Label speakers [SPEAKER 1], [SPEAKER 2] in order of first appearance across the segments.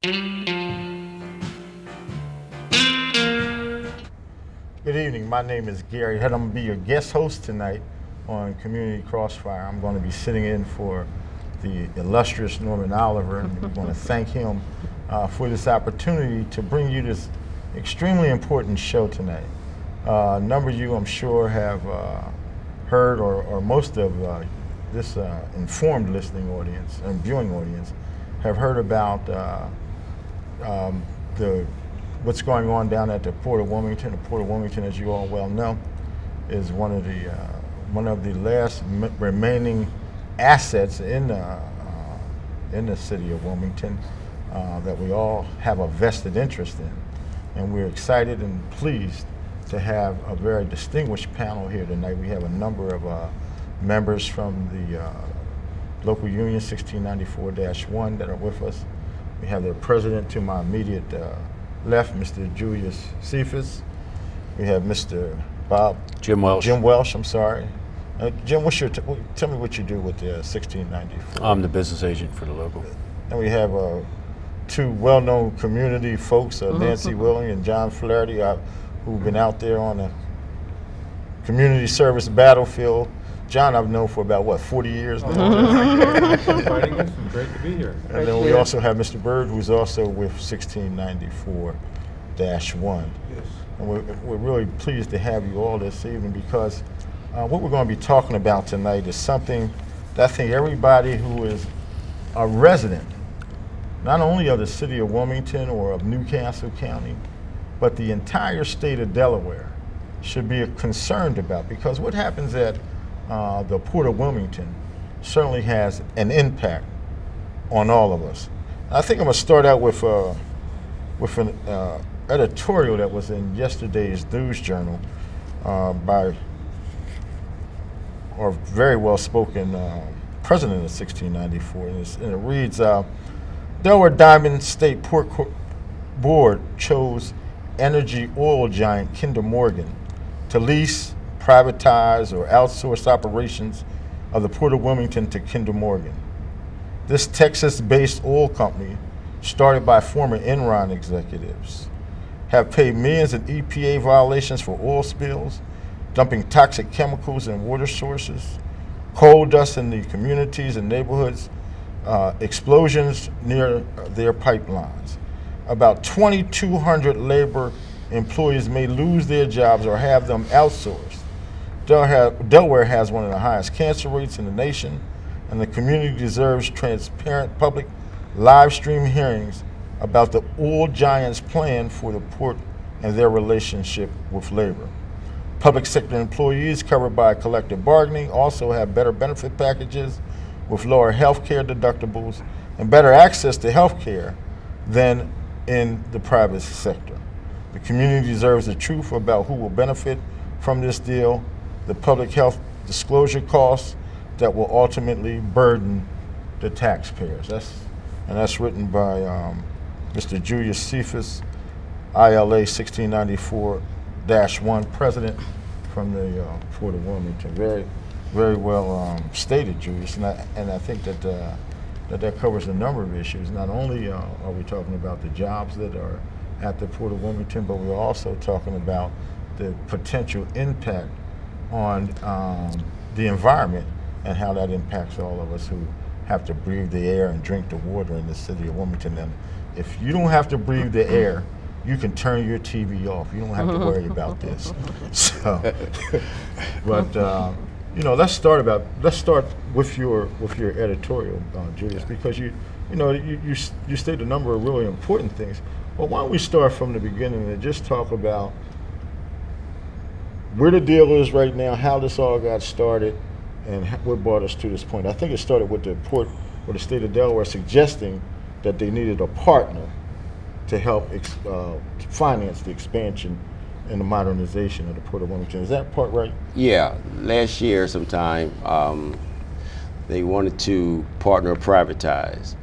[SPEAKER 1] Good evening. My name is Gary Head. I'm going to be your guest host tonight on Community Crossfire. I'm going to be sitting in for the illustrious Norman Oliver, and we're going to thank him for this opportunity to bring you this extremely important show tonight. A number of you, I'm sure, have heard, or most of this informed listening audience and viewing audience have heard about what's going on down at the Port of Wilmington. The Port of Wilmington, as you all well know, is one of the last remaining assets in the city of Wilmington that we all have a vested interest in. And we're excited and pleased to have a very distinguished panel here tonight. We have a number of members from the local union 1694-1 that are with us. We have their president to my immediate left, Mr. Julius Cephas. We have Mr.
[SPEAKER 2] Jim Welsh.
[SPEAKER 1] Jim Welsh, I'm sorry. Jim, tell me what you do with the 1694.
[SPEAKER 2] I'm the business agent for the local.
[SPEAKER 1] And we have two well-known community folks, Nancy Willing and John Flaherty, who've been out there on the community service battlefield. John, I've known for about, 40 years now?
[SPEAKER 3] Thanks for inviting us, and great to be here.
[SPEAKER 1] And then we also have Mr. Bird, who's also with 1694-1.
[SPEAKER 3] Yes.
[SPEAKER 1] And we're really pleased to have you all this evening because what we're going to be talking about tonight is something that I think everybody who is a resident, not only of the city of Wilmington or of Newcastle County, but the entire state of Delaware should be concerned about, because what happens at the Port of Wilmington certainly has an impact on all of us. I think I'm going to start out with an editorial that was in yesterday's News Journal by our very well-spoken president of 1694, and it reads, Delaware Diamond State Port Board chose energy oil giant Kinder Morgan to lease, privatize, or outsource operations of the Port of Wilmington to Kinder Morgan. This Texas-based oil company, started by former Enron executives, have paid millions in EPA violations for oil spills, dumping toxic chemicals in water sources, coal dust in the communities and neighborhoods, explosions near their pipelines. About 2,200 labor employees may lose their jobs or have them outsourced. Delaware has one of the highest cancer rates in the nation, and the community deserves transparent public live stream hearings about the oil giants' plan for the port and their relationship with labor. Public sector employees covered by collective bargaining also have better benefit packages with lower health care deductibles and better access to health care than in the private sector. The community deserves the truth about who will benefit from this deal, the public health disclosure costs that will ultimately burden the taxpayers. That's written by Mr. Julius Cephas, ILA 1694-1 president from the Port of Wilmington. Very, very well stated, Julius, and I think that covers a number of issues. Not only are we talking about the jobs that are at the Port of Wilmington, but we're also talking about the potential impact on the environment and how that impacts all of us who have to breathe the air and drink the water in the city of Wilmington. And if you don't have to breathe the air, you can turn your TV off. You don't have to worry about this. So, but let's start with your editorial, Julius, because you state a number of really important things. Well, why don't we start from the beginning and just talk about where the deal is right now, how this all got started, and what brought us to this point. I think it started with the port or the state of Delaware suggesting that they needed a partner to help finance the expansion and the modernization of the Port of Wilmington. Is that part right?
[SPEAKER 4] Yeah, last year sometime they wanted to partner or privatize.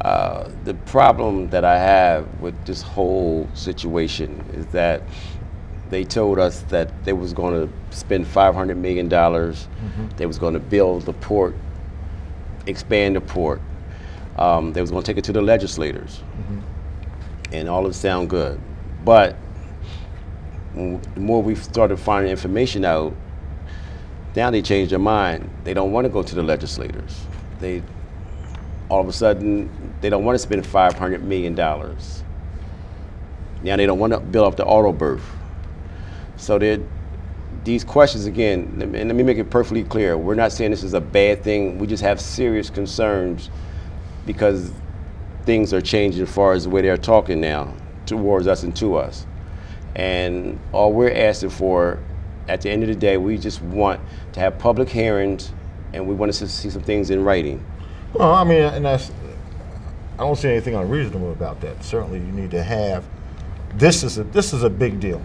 [SPEAKER 4] The problem that I have with this whole situation is that they told us that they was going to spend $500 million. They was going to build the port, expand the port. They was going to take it to the legislators. and all of it sound good. But the more we started finding information out, now they changed their mind. They don't want to go to the legislators. They all of a sudden they don't want to spend $500 million. Now they don't want to build up the auto berth. So these questions again, and let me make it perfectly clear. We're not saying this is a bad thing. We just have serious concerns because things are changing as far as the way they're talking now towards us and to us. And all we're asking for, at the end of the day, we just want to have public hearings, and we want to see some things in writing.
[SPEAKER 1] Well, I mean, and I don't see anything unreasonable about that. Certainly, you need to have. This is a big deal.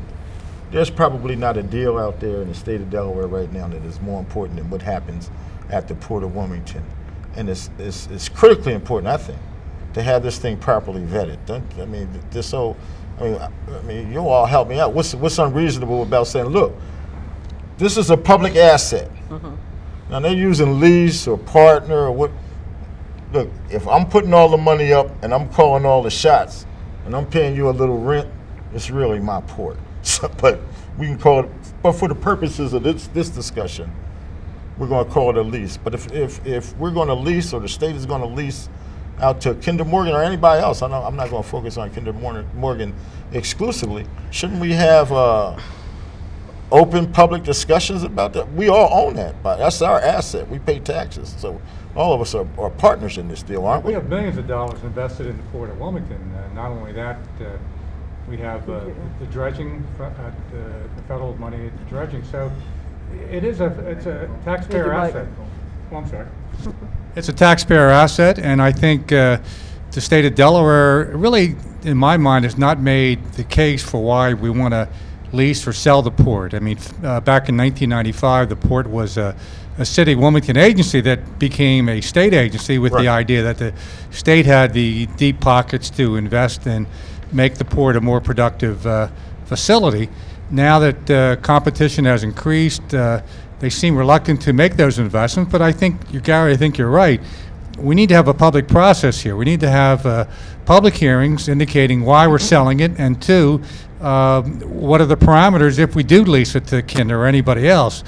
[SPEAKER 1] There's probably not a deal out there in the state of Delaware right now that is more important than what happens at the Port of Wilmington, and it's critically important, I think, to have this thing properly vetted. I mean, you all help me out. What's unreasonable about saying, look, this is a public asset. Now they're using lease or partner or what. Look, if I'm putting all the money up and I'm calling all the shots and I'm paying you a little rent, it's really my port. So, but we can call it. But for the purposes of this discussion, we're going to call it a lease. But if we're going to lease, or the state is going to lease out to Kinder Morgan or anybody else, I know I'm not going to focus on Kinder Morgan exclusively. Shouldn't we have open public discussions about that? We all own that, but that's our asset. We pay taxes, so all of us are partners in this deal, aren't we?
[SPEAKER 3] We have millions of dollars invested in the Port of Wilmington. Not only that, we have the dredging, the federal money at the dredging. So it's a taxpayer asset. Oh, I'm sorry. It's a taxpayer asset, and I think the state of Delaware really, in my mind, has not made the case for why we want to lease or sell the port. I mean, back in 1995, the port was a city of Wilmington agency that became a state agency with the idea that the state had the deep pockets to invest and make the port a more productive facility. Now that competition has increased, they seem reluctant to make those investments, but I think, Gary, I think you're right. We need to have a public process here. We need to have public hearings indicating why we're selling it, and two, what are the parameters if we do lease it to Kinder or anybody else.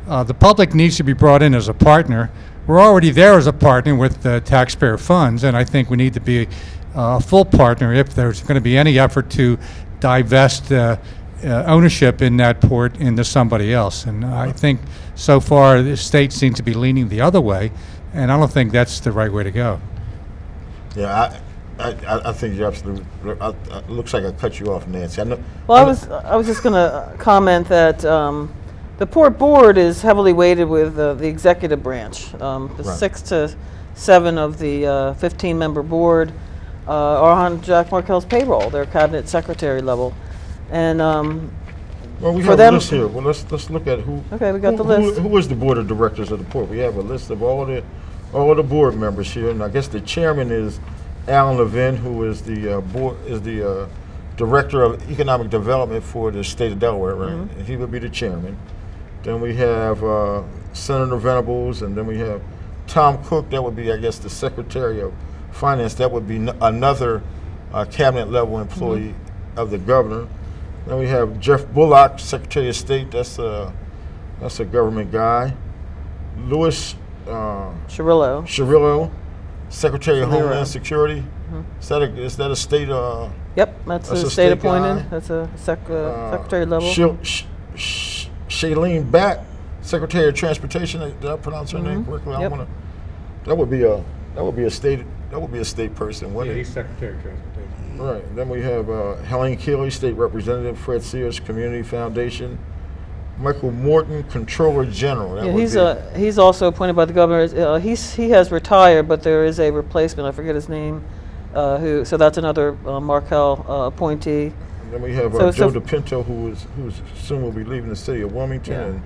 [SPEAKER 3] The public needs to be brought in as a partner. We're already there as a partner with taxpayer funds, and I think we need to be a full partner if there's going to be any effort to divest ownership in that port into somebody else. And I think so far the state seems to be leaning the other way, and I don't think that's the right way to go.
[SPEAKER 1] Yeah, I think you're absolutely. It looks like I cut you off, Nancy.
[SPEAKER 5] Well, I was just going to comment that the Port Board is heavily weighted with the executive branch. The 6 to 7 of the 15-member board are on Jack Markell's payroll. They're cabinet secretary level, and
[SPEAKER 1] well, we
[SPEAKER 5] for
[SPEAKER 1] have
[SPEAKER 5] them,
[SPEAKER 1] a list here. Well, let's look at who.
[SPEAKER 5] Okay, we got the list.
[SPEAKER 1] Who is the board of directors of the port? We have a list of all the board members here, and I guess the chairman is Alan Levin, who is the director of economic development for the state of Delaware. Right?
[SPEAKER 5] Mm-hmm.
[SPEAKER 1] And he would be the chairman. Then we have Senator Venables, and then we have Tom Cook. That would be, I guess, the secretary of finance. That would be another cabinet level employee of the governor. Then we have Jeff Bullock, Secretary of State. That's a government guy. Louis Cirillo, Secretary of Homeland Security. Mm-hmm. Is that a state?
[SPEAKER 5] Yep, that's a state appointed. Guy. That's a secretary level.
[SPEAKER 1] Shailene Batt, Secretary of Transportation. Did I pronounce her name correctly?
[SPEAKER 5] Yep.
[SPEAKER 1] That would be a state person, wouldn't it?
[SPEAKER 3] He's Secretary of Transportation.
[SPEAKER 1] Right. Then we have Helen Keeley, State Representative, Fred Sears, Community Foundation. Michael Morton, Controller General. That
[SPEAKER 5] he's also appointed by the governor. He has retired, but there is a replacement. I forget his name. So that's another Markell appointee.
[SPEAKER 1] And then we have Joe DePinto, who soon will be leaving the city of Wilmington, and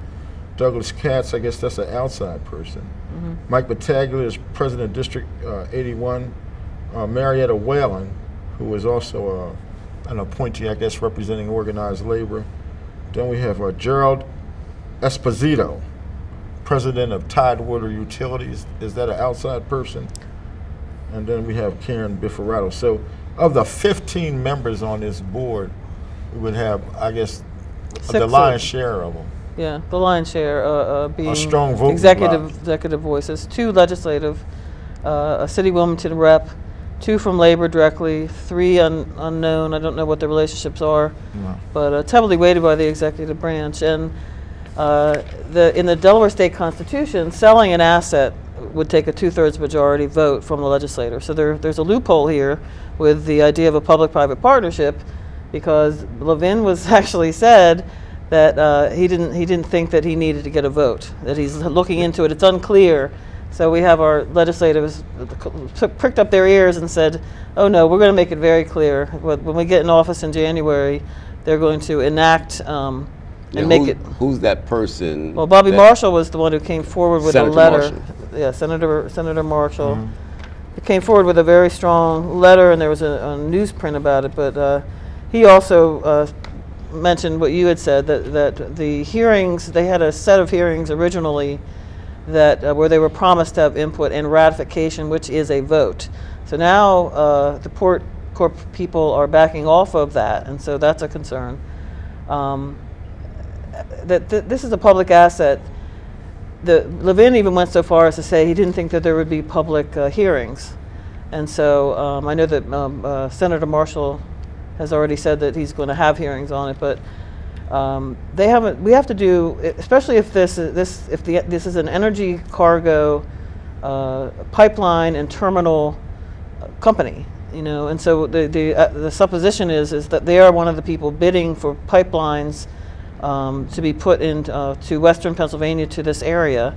[SPEAKER 1] Douglas Katz. I guess that's an outside person. Mm-hmm. Mike Battaglia is President of District 81. Marietta Whalen, who is also an appointee, I guess, representing organized labor. Then we have Gerald Esposito, President of Tidewater Utilities. Is that an outside person? And then we have Karen Biferato. So of the 15 members on this board, we would have, I guess, the
[SPEAKER 5] Six
[SPEAKER 1] lion's share of them.
[SPEAKER 5] Yeah, the lion's share being
[SPEAKER 1] strong voting
[SPEAKER 5] executive voices, 2 legislative, a city Wilmington rep, 2 from labor directly, 3 unknown. I don't know what the relationships are, but it's heavily weighted by the executive branch. And in the Delaware State Constitution, selling an asset would take a 2/3 majority vote from the legislator. So there's a loophole here with the idea of a public-private partnership, because Levin was actually said that he didn't think that he needed to get a vote, that he's looking into it. It's unclear. So we have our legislators pricked up their ears and said, oh no, we're going to make it very clear. When we get in office in January, they're going to enact and make it.
[SPEAKER 4] Who's that person?
[SPEAKER 5] Well, Bobby Marshall was the one who came forward with
[SPEAKER 4] Senator
[SPEAKER 5] a letter.
[SPEAKER 4] Marshall.
[SPEAKER 5] Yeah, Senator Marshall. He came forward with a very strong letter, and there was a newsprint about it. But he also mentioned what you had said, that the hearings, they had a set of hearings originally that where they were promised to have input and ratification, which is a vote. So now the Port Corp people are backing off of that, and so that's a concern. This is a public asset. Levin even went so far as to say he didn't think that there would be public hearings, and so I know that Senator Marshall has already said that he's going to have hearings on it, but they haven't. We have to do, especially if this is an energy cargo pipeline and terminal company, you know, and so the supposition is that they are one of the people bidding for pipelines to be put into to Western Pennsylvania, to this area,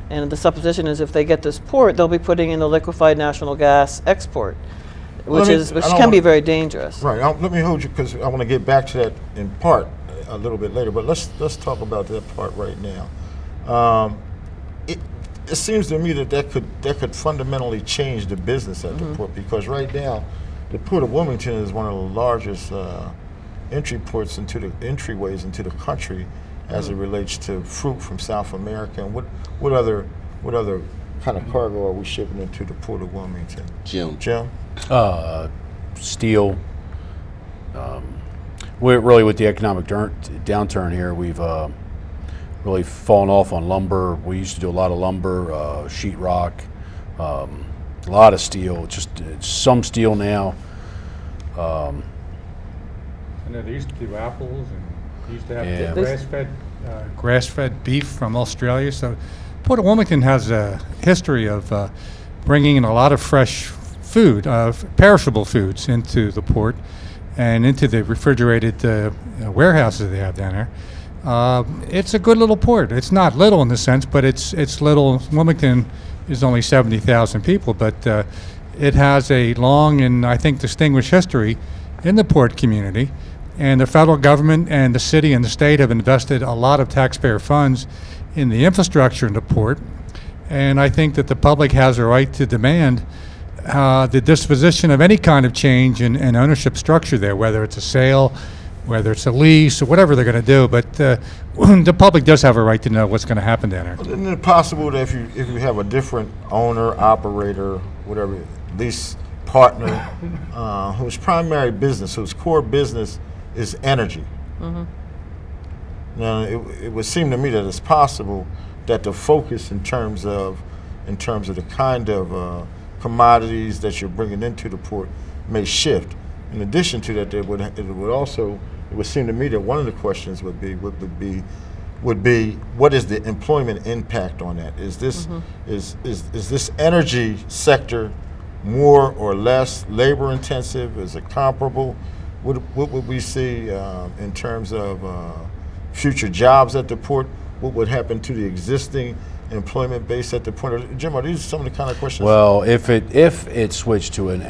[SPEAKER 5] and the supposition is if they get this port, they'll be putting in the liquefied natural gas export, which can be very dangerous.
[SPEAKER 1] Right. Let me hold you, because I want to get back to that in part a little bit later. But let's talk about that part right now. It seems to me that could fundamentally change the business at the port, because right now the Port of Wilmington is one of the largest entryways into the country as it relates to fruit from South America. And what other kind of cargo are we shipping into the Port of Wilmington? Jim?
[SPEAKER 2] Steel. We're really, with the economic downturn here, we've really fallen off on lumber. We used to do a lot of lumber, sheetrock, a lot of steel. Just some steel now.
[SPEAKER 3] I know they used to do apples, and they used to have grass-fed beef from Australia. So Port of Wilmington has a history of bringing in a lot of fresh food, perishable foods, into the port and into the refrigerated warehouses they have down there. It's a good little port. It's not little in the sense, but it's little. Wilmington is only 70,000 people, but it has a long and, I think, distinguished history in the port community. And the federal government and the city and the state have invested a lot of taxpayer funds in the infrastructure in the port. And I think that the public has a right to demand the disposition of any kind of change in ownership structure there, whether it's a sale, whether it's a lease, or whatever they're going to do. But the public does have a right to know what's going to happen down there.
[SPEAKER 1] Isn't it possible that if you have a different owner, operator, whatever, lease partner, whose primary business, whose core business is energy? Now, it would seem to me that it's possible that the focus in terms of the kind of commodities that you're bringing into the port may shift. In addition to that, it would seem to me that one of the questions would be what is the employment impact on that? Is this is this energy sector more or less labor intensive? Is it comparable? What would we see in terms of future jobs at the port? What would happen to the existing employment base at the port? Jim, are these some of the kind of questions?
[SPEAKER 2] Well, if it switched to an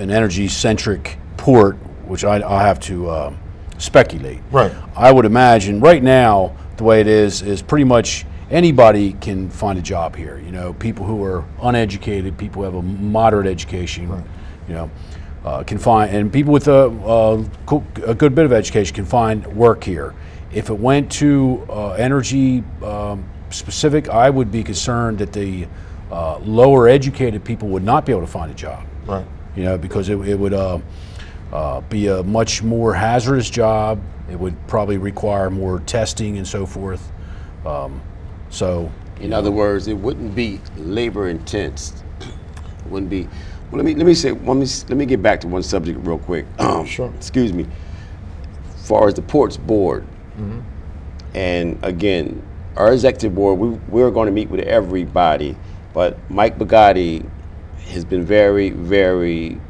[SPEAKER 2] energy centric port, which I have to speculate.
[SPEAKER 1] Right.
[SPEAKER 2] I would imagine right now the way it is pretty much anybody can find a job here. You know, people who are uneducated, people who have a moderate education,
[SPEAKER 1] right,
[SPEAKER 2] you know, can find, and people with a good bit of education can find work here. If it went to energy specific, I would be concerned that the lower educated people would not be able to find a job.
[SPEAKER 1] Right.
[SPEAKER 2] You know, because it would be a much more hazardous job. It would probably require more testing and so forth.
[SPEAKER 4] In other words, it wouldn't be labor intense. It wouldn't be. Well, let me get back to one subject real quick.
[SPEAKER 1] Sure.
[SPEAKER 4] Excuse me. As far as the ports board, and again, our executive board, we're going to meet with everybody, but Mike Bugatti has been very, very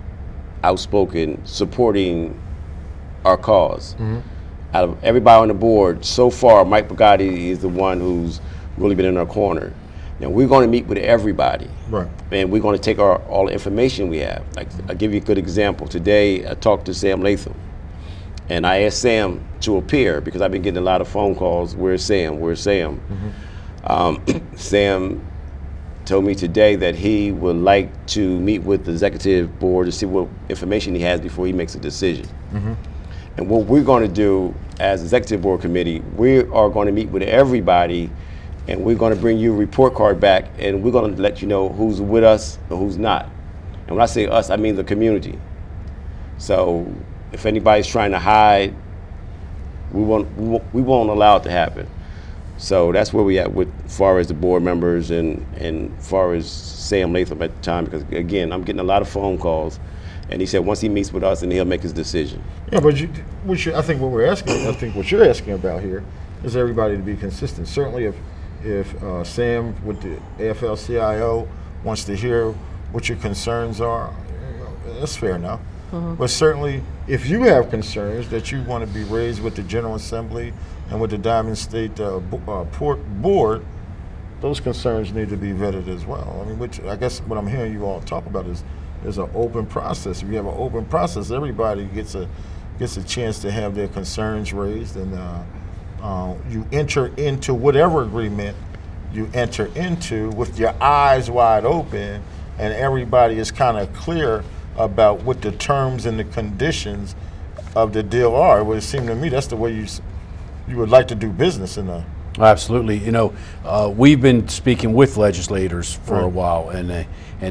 [SPEAKER 4] outspoken supporting our cause. Out of everybody on the board, so far, Mike Bugatti is the one who's really been in our corner. Now, we're going to meet with everybody.
[SPEAKER 1] Right.
[SPEAKER 4] And we're going to take all the information we have. Like, I'll give you a good example. Today, I talked to Sam Latham, and I asked Sam to appear because I've been getting a lot of phone calls. Where's Sam? Where's Sam? Sam told me today that he would like to meet with the executive board to see what information he has before he makes a decision. And what we're going to do as executive board committee, we are going to meet with everybody, and we're going to bring you a report card back, and we're going to let you know who's with us and who's not. And when I say us, I mean the community. So if anybody's trying to hide, we won't allow it to happen. So that's where we at with as far as the board members and as far as Sam Latham at the time, because again, I'm getting a lot of phone calls, and he said once he meets with us, and he'll make his decision.
[SPEAKER 1] Yeah, but I think what you're asking about here is everybody to be consistent. Certainly, if Sam with the AFL-CIO wants to hear what your concerns are, that's fair enough. But certainly, if you have concerns that you want to be raised with the General Assembly and with the Diamond State Port Board, those concerns need to be vetted as well. I mean, which I guess what I'm hearing you all talk about is an open process. If you have an open process, everybody gets a chance to have their concerns raised, and you enter into whatever agreement you enter into with your eyes wide open, and everybody is kind of clear about what the terms and the conditions of the deal are. It would seem to me that's the way you would like to do business in a.
[SPEAKER 2] Absolutely. You know, we've been speaking with legislators for a while, and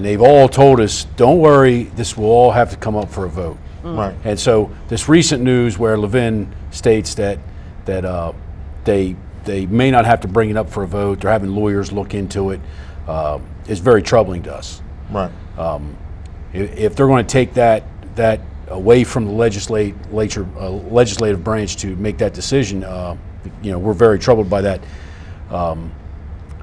[SPEAKER 2] they've all told us, don't worry, this will all have to come up for a vote.
[SPEAKER 1] Right.
[SPEAKER 2] And so this recent news where Levin states that they may not have to bring it up for a vote, they're having lawyers look into it, is very troubling to us.
[SPEAKER 1] Right.
[SPEAKER 2] If they're going to take that away from the legislative branch to make that decision, you know, we're very troubled by that.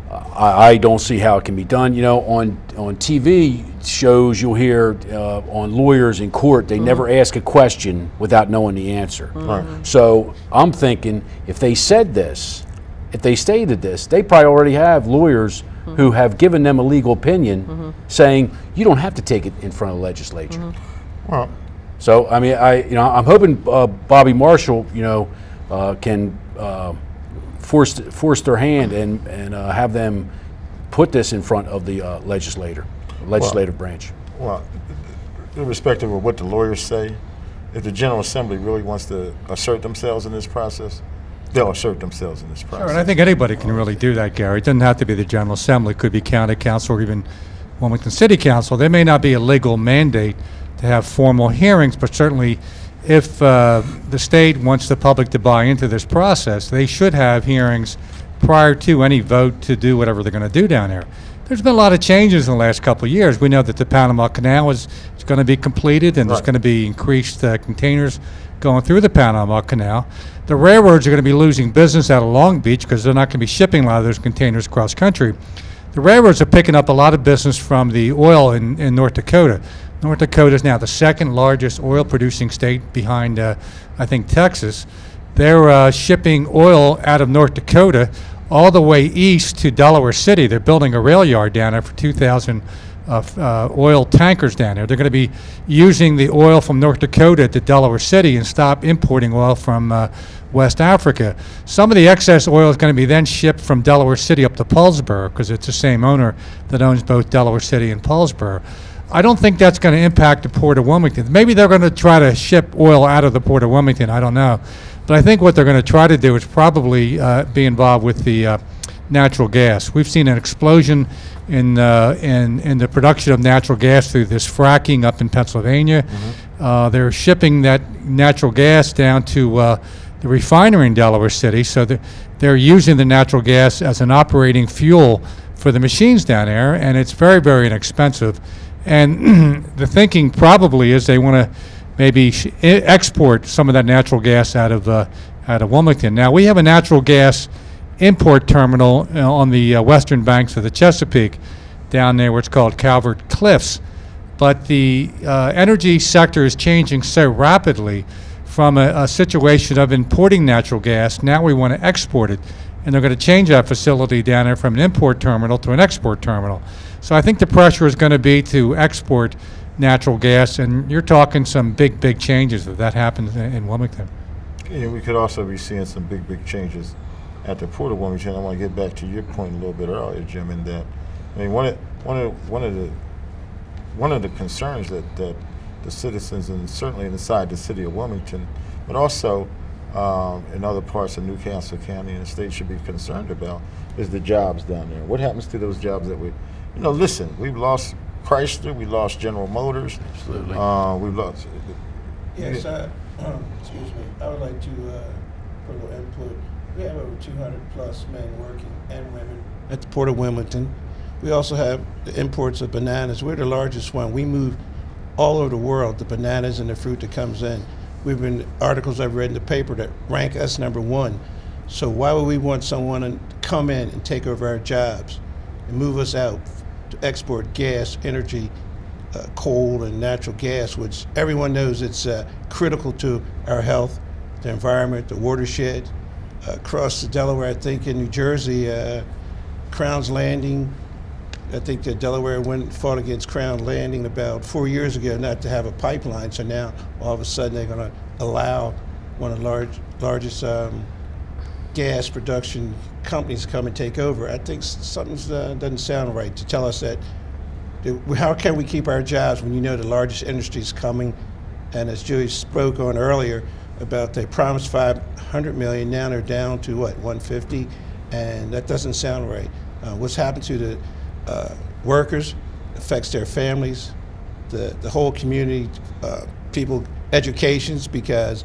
[SPEAKER 2] I don't see how it can be done. You know, on TV shows you'll hear on lawyers in court, they never ask a question without knowing the answer.
[SPEAKER 1] Right.
[SPEAKER 2] So I'm thinking if they said this, if they stated this, they probably already have lawyers who have given them a legal opinion saying you don't have to take it in front of the legislature.
[SPEAKER 1] Well,
[SPEAKER 2] so I mean, I'm hoping Bobby Marshall, you know, can force their hand and have them put this in front of the legislative branch.
[SPEAKER 1] Well, irrespective of what the lawyers say, if the General Assembly really wants to assert themselves in this process, they'll assert themselves in this process.
[SPEAKER 3] Sure, and I think anybody can really do that, Gary. It doesn't have to be the General Assembly. It could be County Council or even Wilmington City Council. There may not be a legal mandate to have formal hearings, but certainly if the state wants the public to buy into this process, they should have hearings prior to any vote to do whatever they're going to do down there. There's been a lot of changes in the last couple of years. We know that the Panama Canal is going to be completed, and there's going to be increased containers going through the Panama Canal. The railroads are going to be losing business out of Long Beach because they're not going to be shipping a lot of those containers across country. The railroads are picking up a lot of business from the oil in North Dakota. North Dakota is now the second largest oil producing state behind, I think, Texas. They're shipping oil out of North Dakota all the way east to Delaware City. They're building a rail yard down there for 2,000 oil tankers down there. They're going to be using the oil from North Dakota to Delaware City and stop importing oil from West Africa. Some of the excess oil is going to be then shipped from Delaware City up to Paulsboro because it's the same owner that owns both Delaware City and Paulsboro. I don't think that's going to impact the Port of Wilmington. Maybe they're going to try to ship oil out of the Port of Wilmington. I don't know. But I think what they're going to try to do is probably be involved with the natural gas. We've seen an explosion in the production of natural gas through this fracking up in Pennsylvania. They're shipping that natural gas down to the refinery in Delaware City, so they're using the natural gas as an operating fuel for the machines down there, and it's very, very inexpensive. And the thinking probably is they want to maybe export some of that natural gas out of Wilmington. Now, we have a natural gas import terminal on the western banks of the Chesapeake down there, where it's called Calvert Cliffs. But the energy sector is changing so rapidly from a situation of importing natural gas. Now we want to export it, and they're going to change that facility down there from an import terminal to an export terminal. So I think the pressure is going to be to export natural gas, and you're talking some big changes if that happens in Wilmington.
[SPEAKER 1] Yeah, we could also be seeing some big changes at the Port of Wilmington. I want to get back to your point a little bit earlier, Jim, in that, I mean, one of the concerns that the citizens, and certainly inside the city of Wilmington, but also in other parts of Newcastle County and the state should be concerned about, is the jobs down there. What happens to those jobs that listen, we've lost Chrysler, we lost General Motors.
[SPEAKER 2] Absolutely.
[SPEAKER 1] We've lost.
[SPEAKER 6] Yes, excuse me. I would like to put a little input. We have over 200 plus men working and women at the Port of Wilmington. We also have the imports of bananas. We're the largest one. We move all over the world the bananas and the fruit that comes in. We've been articles I've read in the paper that rank us #1. So why would we want someone to come in and take over our jobs and move us out to export gas, energy, coal, and natural gas, which everyone knows it's critical to our health, the environment, the watershed. Across the Delaware, I think in New Jersey, Crown's Landing, I think that Delaware fought against Crown Landing about 4 years ago not to have a pipeline, so now all of a sudden they're going to allow one of the largest gas production companies to come and take over. I think something doesn't sound right to tell us that. How can we keep our jobs when you know the largest industry is coming? And as Joey spoke on earlier about they promised $500 million, now they're down to what, 150, and that doesn't sound right. What's happened to the workers affects their families, the whole community, people, educations, because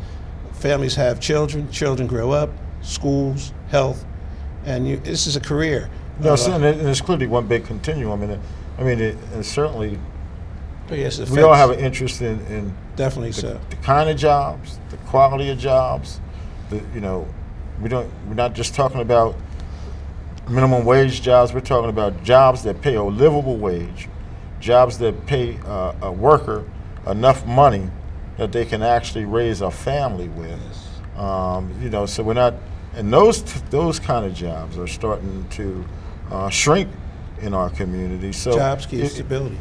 [SPEAKER 6] families have children grow up, schools, health, and this is a career.
[SPEAKER 1] No, and it's clearly one big continuum. It certainly,
[SPEAKER 6] yes,
[SPEAKER 1] we all have an interest in
[SPEAKER 6] definitely
[SPEAKER 1] the kind of jobs, the quality of jobs. We're not just talking about minimum wage jobs. We're talking about jobs that pay a livable wage, jobs that pay a worker enough money that they can actually raise a family with. So we're not, and those kind of jobs are starting to shrink in our community. So
[SPEAKER 6] jobs keep stability.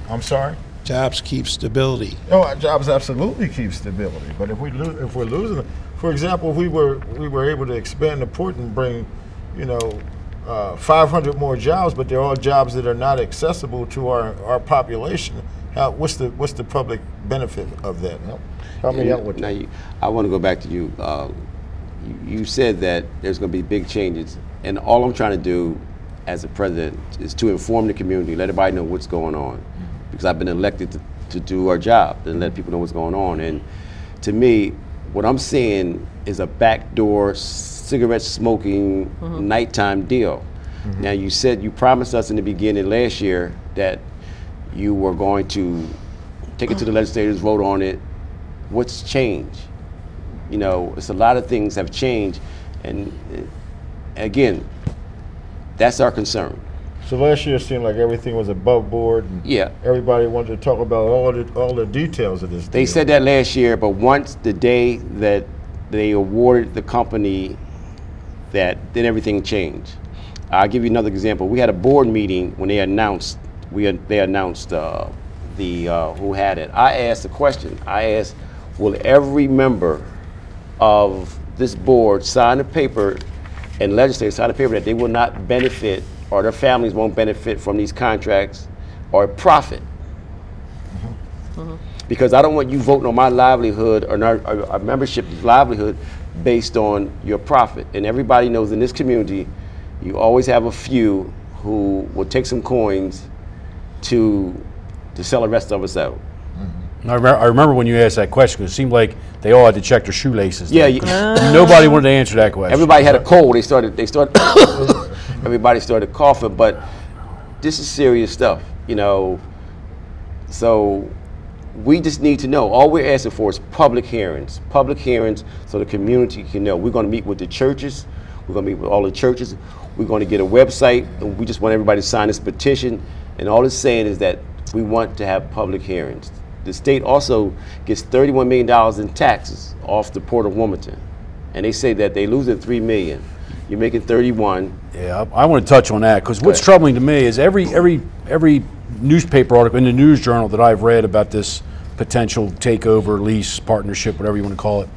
[SPEAKER 1] I'm sorry?
[SPEAKER 6] Jobs keep stability.
[SPEAKER 1] No, jobs absolutely keep stability. But if we're losing, for example, if we were able to expand the port and bring, 500 more jobs, but they're all jobs that are not accessible to our population. What's the public benefit of that? Help me out with that.
[SPEAKER 4] Now, I want to go back to you. You said that there's going to be big changes, and all I'm trying to do as a president is to inform the community, let everybody know what's going on, because I've been elected to do our job and let people know what's going on. And to me, what I'm seeing is a backdoor cigarette smoking nighttime deal. Now, you promised us in the beginning last year that you were going to take it to the legislators, vote on it. What's changed? It's a lot of things have changed, and again, that's our concern.
[SPEAKER 1] So last year it seemed like everything was above board, and everybody wanted to talk about all the details of this deal.
[SPEAKER 4] They said that last year, but once the day that they awarded the company, then everything changed. I'll give you another example. We had a board meeting when they announced who had it. I asked the question. I asked, will every member of this board sign a paper, and legislators sign a paper that they will not benefit, or their families won't benefit from these contracts or profit? Because I don't want you voting on my livelihood or our membership's livelihood based on your profit. And everybody knows in this community, you always have a few who will take some coins to sell the rest of us out.
[SPEAKER 2] I remember when you asked that question, because it seemed like they all had to check their shoelaces.
[SPEAKER 4] Yeah,
[SPEAKER 2] nobody wanted to answer that question.
[SPEAKER 4] everybody had a cold. They started. Everybody started coughing. But this is serious stuff, you know. So we just need to know. All we're asking for is public hearings so the community can know. We're going to meet with the churches. We're going to meet with all the churches. We're going to get a website, and we just want everybody to sign this petition. And all it's saying is that we want to have public hearings. The state also gets $31 million in taxes off the Port of Wilmington, and they say that they lose at $3 million. You're making 31.
[SPEAKER 2] Yeah, I want to touch on that, because what's troubling to me is every newspaper article in the news journal that I've read about this potential takeover, lease, partnership, whatever you want to call it,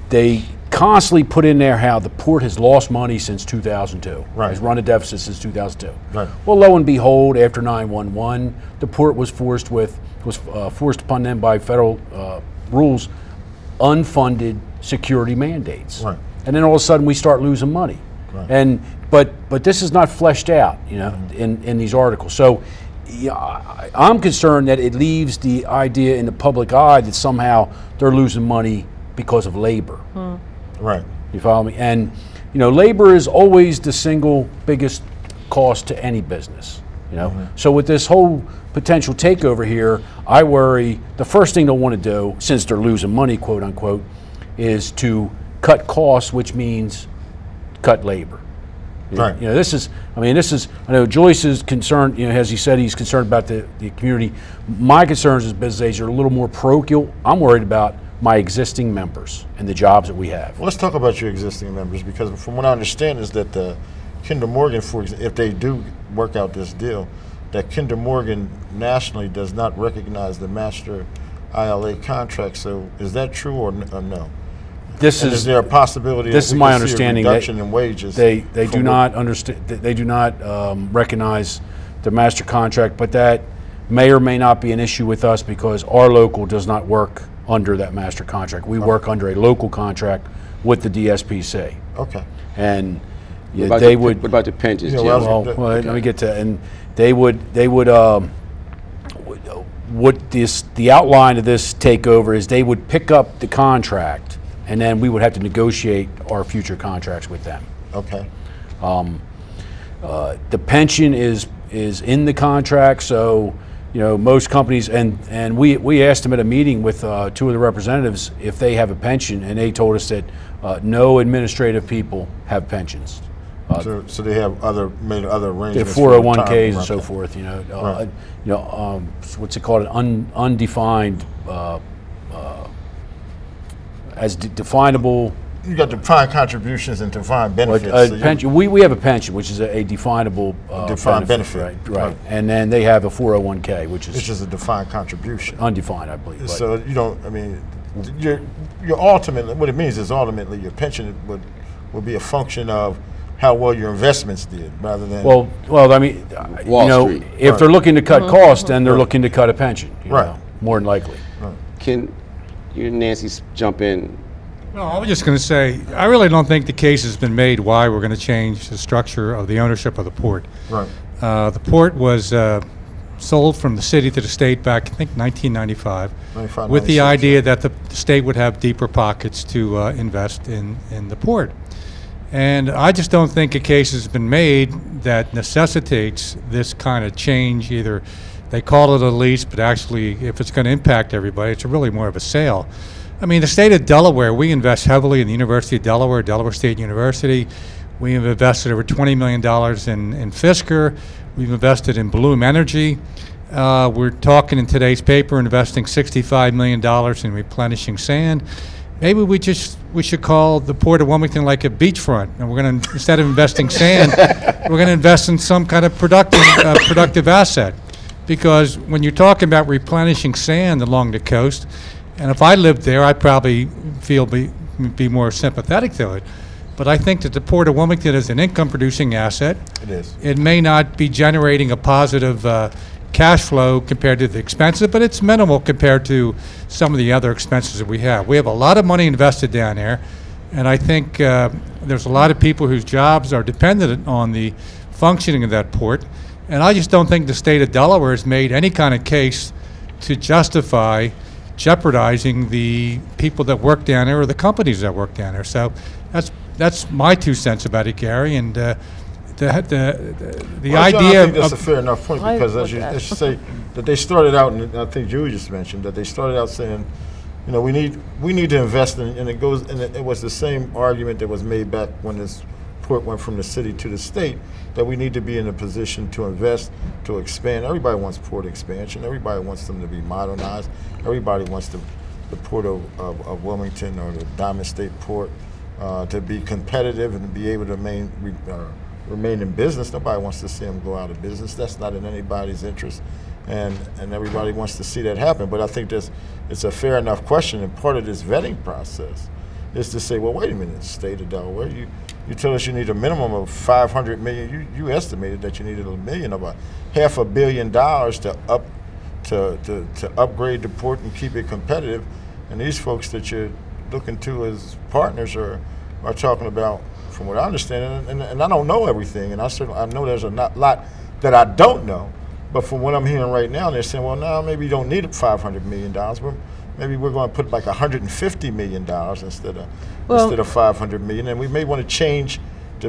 [SPEAKER 2] they constantly put in there how the port has lost money since 2002.
[SPEAKER 1] Right.
[SPEAKER 2] Has run a deficit since 2002.
[SPEAKER 1] Right.
[SPEAKER 2] Well, lo and behold, after 9/11, the port was forced upon them by federal rules, unfunded security mandates.
[SPEAKER 1] Right.
[SPEAKER 2] And then all of a sudden we start losing money.
[SPEAKER 1] Right.
[SPEAKER 2] And but this is not fleshed out, you know, in these articles. So yeah, I'm concerned that it leaves the idea in the public eye that somehow they're losing money because of labor.
[SPEAKER 1] Right.
[SPEAKER 2] You follow me? And you know, labor is always the single biggest cost to any business. You know, so with this whole potential takeover here, I worry the first thing they'll want to do, since they're losing money, quote unquote, is to cut costs, which means cut labor.
[SPEAKER 1] Right.
[SPEAKER 2] You know, I know Joyce is concerned, you know, as he said, he's concerned about the community. My concerns as business agents are a little more parochial. I'm worried about my existing members and the jobs that we have.
[SPEAKER 1] Well, let's talk about your existing members, because from what I understand is that the Kinder Morgan, for example, if they do work out this deal, that Kinder Morgan nationally does not recognize the master ILA contract. So is that true or no? Is there a possibility?
[SPEAKER 2] This is my understanding.
[SPEAKER 1] Reduction in wages.
[SPEAKER 2] They do not understand. They do not recognize the master contract, but that may or may not be an issue with us because our local does not work under that master contract. We work under a local contract with the DSPC.
[SPEAKER 1] Okay.
[SPEAKER 2] And
[SPEAKER 4] What about the pensions, Jim?
[SPEAKER 2] Let me get to, and they would what the outline of this takeover is, they would pick up the contract, and then we would have to negotiate our future contracts with them.
[SPEAKER 1] Okay.
[SPEAKER 2] The pension is in the contract, so you know most companies, and we asked them at a meeting with 2 of the representatives if they have a pension, and they told us that no administrative people have pensions.
[SPEAKER 1] So they have made other arrangements.
[SPEAKER 2] Their 401ks and so forth. You know, what's it called? An undefined, as definable.
[SPEAKER 1] You got defined contributions and defined benefits.
[SPEAKER 2] Pension. We have a pension, which is a definable
[SPEAKER 1] defined benefit.
[SPEAKER 2] Right. And then they have a 401k, which is
[SPEAKER 1] a defined contribution.
[SPEAKER 2] Undefined, I believe.
[SPEAKER 1] So you don't. I mean, your ultimately, what it means is ultimately your pension would be a function of how well your investments did, rather than
[SPEAKER 2] well. I mean,
[SPEAKER 4] Wall Street.
[SPEAKER 2] If they're looking to cut costs, then they're looking to cut a pension.
[SPEAKER 1] Right.
[SPEAKER 2] More than likely.
[SPEAKER 4] Can you, Nancy, jump in?
[SPEAKER 3] No, I was just going to say, I really don't think the case has been made why we're going to change the structure of the ownership of the port.
[SPEAKER 1] Right.
[SPEAKER 3] The port was sold from the city to the state back, I think, 1995, with the idea that the state would have deeper pockets to invest in the port. And I just don't think a case has been made that necessitates this kind of change. Either they call it a lease, but actually, if it's going to impact everybody, it's really more of a sale. I mean, the state of Delaware, we invest heavily in the University of Delaware, Delaware State University. We have invested over $20 million in Fisker. We've invested in Bloom Energy. We're talking in today's paper, investing $65 million in replenishing sand. Maybe we should call the Port of Wilmington like a beachfront, and we're going to, instead of investing sand, we're going to invest in some kind of productive asset. Because when you're talking about replenishing sand along the coast, and if I lived there, I'd probably be more sympathetic to it. But I think that the Port of Wilmington is an income-producing asset.
[SPEAKER 1] It is.
[SPEAKER 3] It may not be generating a positive cash flow compared to the expenses, but it's minimal compared to some of the other expenses that we have. We have a lot of money invested down there, and I think there's a lot of people whose jobs are dependent on the functioning of that port. And I just don't think the state of Delaware has made any kind of case to justify jeopardizing the people that work down there or the companies that work down there. So that's my 2 cents about it, Gary. And the
[SPEAKER 1] Well,
[SPEAKER 3] idea
[SPEAKER 1] John, I think that's
[SPEAKER 3] of
[SPEAKER 1] a fair enough point, because as you say, that they started out, and I think Julie just mentioned that they started out saying, you know, we need to invest in, and it was the same argument that was made back when this port went from the city to the state, that we need to be in a position to invest, to expand. Everybody wants port expansion. Everybody wants them to be modernized. Everybody wants the port of Wilmington or the Diamond State Port to be competitive and be able to remain in business. Nobody wants to see them go out of business. That's not in anybody's interest, and everybody wants to see that happen. But I think it's a fair enough question, and part of this vetting process is to say, well, wait a minute, state of Delaware, you tell us you need a minimum of $500 million. You estimated that you needed $1 million, about $500 million to upgrade the port and keep it competitive. And these folks that you're looking to as partners are talking about, from what I understand, and I don't know everything, and I know there's a lot that I don't know, but from what I'm hearing right now, they're saying, well, no, maybe you don't need $500 million. Maybe we're going to put like $150 million instead of $500 million, and we may want to change the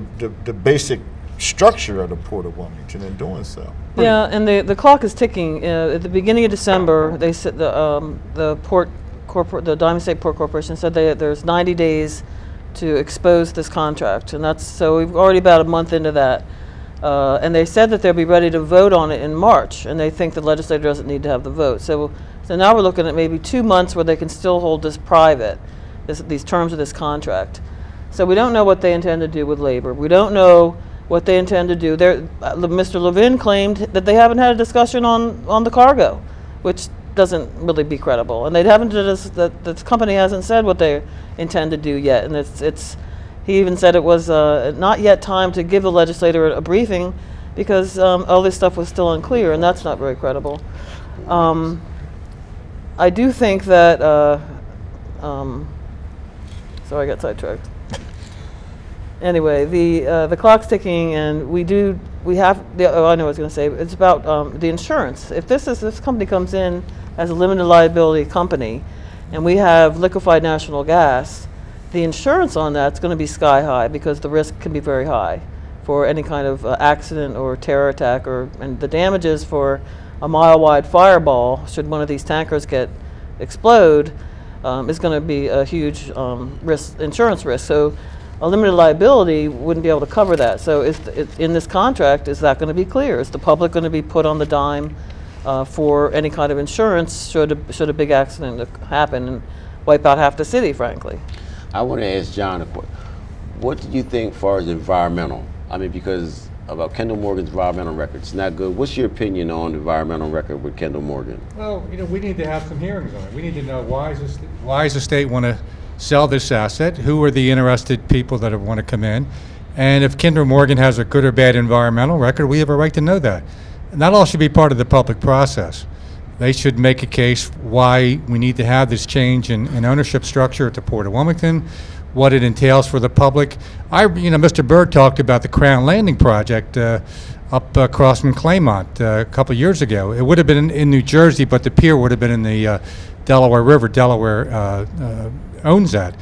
[SPEAKER 1] basic structure of the Port of Wilmington in doing so.
[SPEAKER 5] Yeah, and the clock is ticking. At the beginning of December, they said the Diamond State Port Corporation said there's 90 days to expose this contract, and so we've already about a month into that. And they said that they'll be ready to vote on it in March, and they think the legislature doesn't need to have the vote. So now we're looking at maybe 2 months where they can still hold this private, these terms of this contract. So we don't know what they intend to do with labor. We don't know what they intend to do. Mr. Levin claimed that they haven't had a discussion on the cargo, which doesn't really be credible. And they haven't. The company hasn't said what they intend to do yet. And he even said it was not yet time to give the legislator a briefing because all this stuff was still unclear, and that's not very credible. I do think that. Sorry, I got sidetracked. Anyway, the clock's ticking, and we have. I know what I was going to say. It's about the insurance. If this company comes in as a limited liability company, and we have liquefied natural gas, the insurance on that's going to be sky high because the risk can be very high for any kind of accident or terror attack, and the damages for a mile-wide fireball should one of these tankers explode is going to be a huge insurance risk. So a limited liability wouldn't be able to cover that. So in this contract, is that going to be clear? Is the public going to be put on the dime for any kind of insurance should a big accident happen and wipe out half the city, frankly?
[SPEAKER 4] I want to ask John a question. What do you think as far as environmental? I mean, because about Kendall Morgan's environmental record, it's not good. What's your opinion on the environmental record with Kendall Morgan?
[SPEAKER 3] Well, we need to have some hearings on it. We need to know why does the state want to sell this asset? Who are the interested people that want to come in? And if Kendall Morgan has a good or bad environmental record, we have a right to know that. And that all should be part of the public process. They should make a case why we need to have this change in ownership structure at the Port of Wilmington, what it entails for the public. Mr. Byrd talked about the Crown Landing project up across from Claymont a couple of years ago. It would have been in New Jersey, but the pier would have been in the Delaware River. Delaware owns that.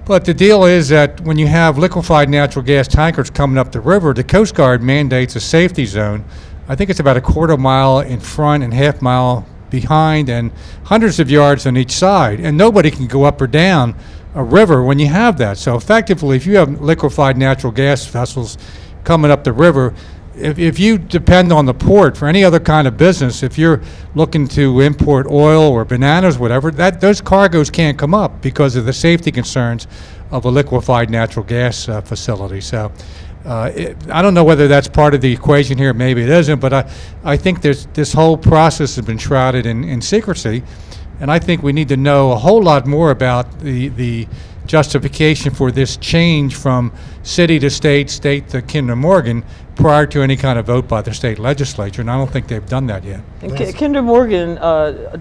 [SPEAKER 3] But the deal is that when you have liquefied natural gas tankers coming up the river, the Coast Guard mandates a safety zone. I think it's about a quarter mile in front and half mile behind and hundreds of yards on each side. And nobody can go up or down a river when you have that. So effectively, if you have liquefied natural gas vessels coming up the river, if you depend on the port for any other kind of business, if you're looking to import oil or bananas, whatever, those cargoes can't come up because of the safety concerns of a liquefied natural gas facility. So I don't know whether that's part of the equation here. Maybe it isn't, but I think this whole process has been shrouded in secrecy, and I think we need to know a whole lot more about the justification for this change from city to state to Kinder Morgan prior to any kind of vote by the state legislature, and I don't think they've done that yet.
[SPEAKER 5] And Kinder Morgan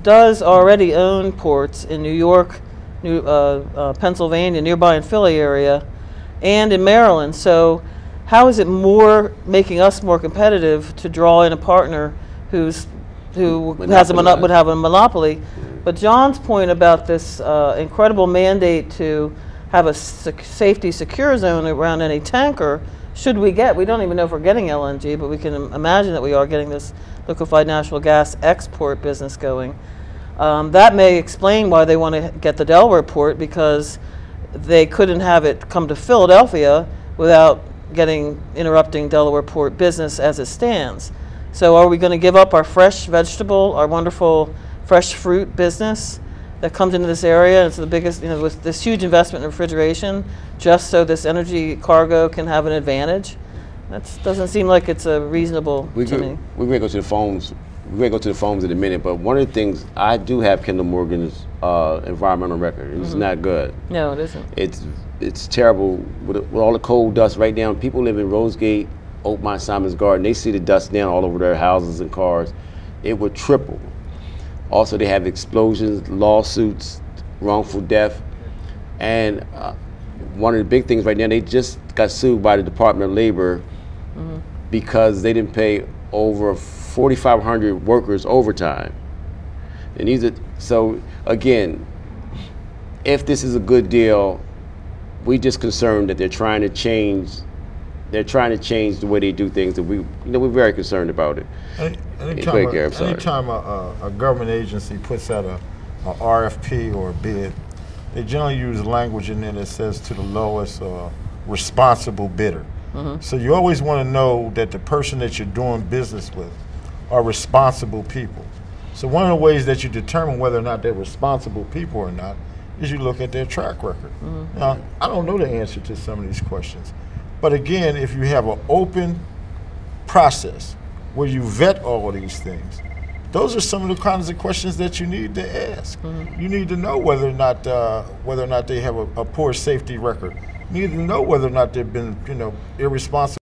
[SPEAKER 5] does already own ports in New York, Pennsylvania, nearby in Philly area, and in Maryland. So how is it making us more competitive to draw in a partner who would have a monopoly? But John's point about this incredible mandate to have a safety secure zone around any tanker, we don't even know if we're getting LNG, but we can imagine that we are getting this liquefied natural gas export business going. That may explain why they want to get the Delaware port, because they couldn't have it come to Philadelphia without interrupting Delaware port business as it stands. So are we going to give up our fresh vegetable, our wonderful fresh fruit business that comes into this area? It's the biggest, with this huge investment in refrigeration, just so this energy cargo can have an advantage. That doesn't seem like it's a reasonable to me.
[SPEAKER 4] We're going to go to the phones. We're going to go to the phones in a minute, but one of the things, I do have Kinder Morgan's environmental record, and it's not good.
[SPEAKER 5] No, it isn't.
[SPEAKER 4] It's terrible with all the coal dust right now. People live in Rosegate, Oakmont, Simon's Garden. They see the dust down all over their houses and cars. It would triple. Also, they have explosions, lawsuits, wrongful death, and one of the big things right now, they just got sued by the Department of Labor because they didn't pay over 4,500 workers overtime. And so again, if this is a good deal, we just concerned that they're trying to change the way they do things, and we're very concerned about it.
[SPEAKER 1] Anytime a government agency puts out a RFP or a bid, they generally use language in there that says to the lowest responsible bidder. So you always want to know that the person that you're doing business with are responsible people. So one of the ways that you determine whether or not they're responsible people or not is you look at their track record. Now, I don't know the answer to some of these questions, but again, if you have an open process where you vet all of these things, those are some of the kinds of questions that you need to ask. You need to know whether or not they have a poor safety record. You need to know whether or not they've been, irresponsible